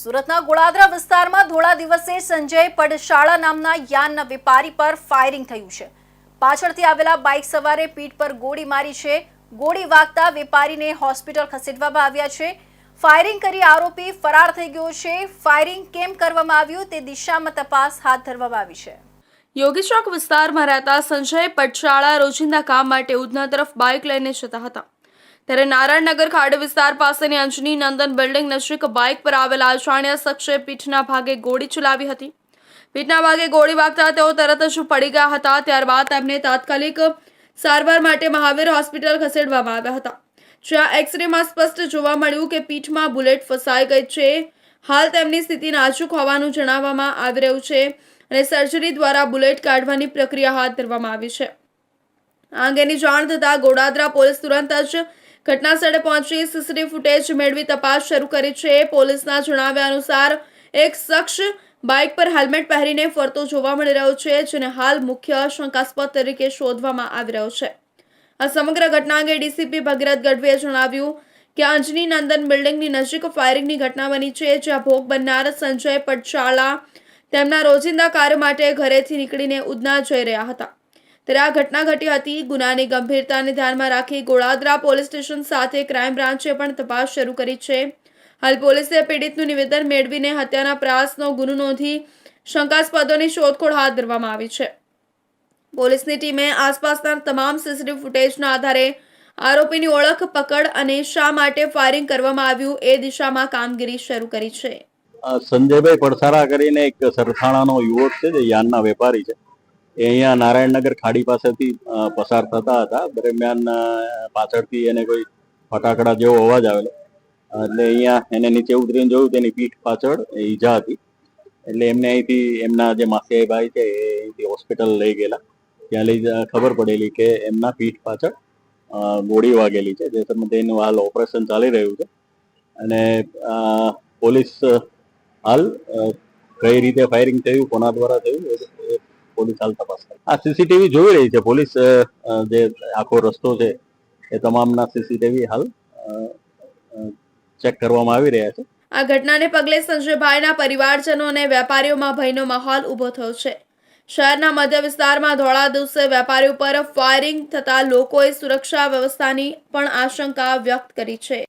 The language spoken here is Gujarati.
સુરતના ગોળાદરા વિસ્તારમાં ધોળા દિવસે સંજય પડશાળા નામના યાનના વેપારી પર ફાયરિંગ થયું છે। પાછળથી આવેલા બાઇક સવારે પીઠ પર ગોળી મારી છે। ગોળી વાગતા વેપારીને હોસ્પિટલ ખસેડવામાં આવ્યા છે। ફાયરિંગ કરી આરોપી ફરાર થઈ ગયો છે। ફાયરિંગ કેમ કરવામાં આવ્યું તે દિશામાં તપાસ હાથ ધરવામાં આવી છે। યોગી ચોક વિસ્તારમાં રહેતા સંજય પડશાળા રોજિંદા કામ માટે ઉધના તરફ બાઇક લઈને જતા હતા। ત્યારે નારાયણનગર ખાડી વિસ્તાર પાસેની અંજની નંદન બિલ્ડિંગ નજીક બાઇક પર આવેલા અજાણ્યા શખ્સે પીઠના ભાગે ગોળી ચલાવી હતી। પીઠના ભાગે ગોળી વાગતા તેઓ તરત જ પડી ગયા હતા। ત્યારબાદ તેમને તાત્કાલિક સારવાર માટે મહાવીર હોસ્પિટલ ખસેડવામાં આવ્યા હતા, જ્યાં એક્સરેમાં સ્પષ્ટ જોવા મળ્યું કે પીઠમાં બુલેટ ફસાઈ ગઈ છે। હાલ તેમની સ્થિતિ નાજુક હોવાનું જણાવવામાં આવી રહ્યું છે અને સર્જરી દ્વારા બુલેટ કાઢવાની પ્રક્રિયા હાથ ધરવામાં આવી છે। આ અંગેની જાણ થતાં ગોળાદરા પોલીસ તુરંત જ ઘટના સ્થળે પહોંચી સીસીટીવી ફૂટેજ મેળવી તપાસ શરૂ કરી છે। પોલીસના જણાવ્યા અનુસાર એક શખ્સ બાઇક પર હેલ્મેટ પહેરીને ફરતો જોવા મળી રહ્યો છે, જેને હાલ મુખ્ય શંકાસ્પદ તરીકે શોધવામાં આવી રહ્યો છે। આ સમગ્ર ઘટના અંગે ડીસીપી ભગીરથ ગઢવીએ જણાવ્યું કે અંજની નંદન બિલ્ડિંગની નજીક ફાયરિંગની ઘટના બની છે, જ્યાં ભોગ બનનાર સંજય પડશાળા તેમના રોજિંદા કાર્ય માટે ઘરેથી નીકળીને ઉધના જઈ રહ્યા હતા। ત્યારે આ ઘટના ઘટી હતી। ગુનાની ગંભીરતાને ધ્યાનમાં રાખી ગોળાદરા પોલીસ સ્ટેશન સાથે ક્રાઇમ બ્રાન્ચે પણ તપાસ શરૂ કરી છે। હાલ પોલીસે પીડિતનું નિવેદન મેળવીને હત્યાના પ્રયાસનો ગુનો નોંધી શંકાસ્પદોની શોધખોળ હાથ ધરવામાં આવી છે। પોલીસની ટીમે આસપાસના તમામ સીસીટીવી ફૂટેજના આધારે આરોપીની ઓળખ, પકડ અને શા માટે ફાયરિંગ કરવામાં આવ્યું એ દિશામાં કામગીરી શરૂ કરી છે। સંજયભાઈ પડસારા કરીને એક સરથાણાનો યુવક છે, જે યાનના વેપારી છે। એ અહીંયા નારાયણનગર ખાડી પાસેથી પસાર થતા હતા। દરમિયાન પાછળથી એને કોઈ ફટાકડા જેવો અવાજ આવેલો, એટલે અહીંયા એને નીચે ઉતરીને જોયું, તેની પીઠ પાછળ ઈજા હતી। એટલે એમને અહીંથી એમના જે માસિયાઈ ભાઈ છે એ અહીંથી હોસ્પિટલ લઈ ગયેલા। ત્યાં લઈ ખબર પડેલી કે એમના પીઠ પાછળ ગોળી વાગેલી છે, જે સંબંધે એનું હાલ ઓપરેશન ચાલી રહ્યું છે। અને પોલીસ હાલ કઈ રીતે ફાયરિંગ થયું, કોના દ્વારા થયું, પોલીસ હાલ તપાસ કરે। આ સીસીટીવી જોઈ રહી છે પોલીસ। જે આખો રસ્તો છે એ તમામના સીસીટીવી હાલ ચેક કરવામાં આવી રહ્યા છે। આ ઘટનાને પગલે સંજયભાઈના પરિવારજનો અને વેપારીઓમાં ભયનો માહોલ ઊભો થયો છે। શહેરના મધ્ય વિસ્તારમાં ધોળા દિવસે વેપારીઓ પર ફાયરિંગ થતા લોકોએ સુરક્ષા વ્યવસ્થાની પણ આશંકા વ્યક્ત કરી છે।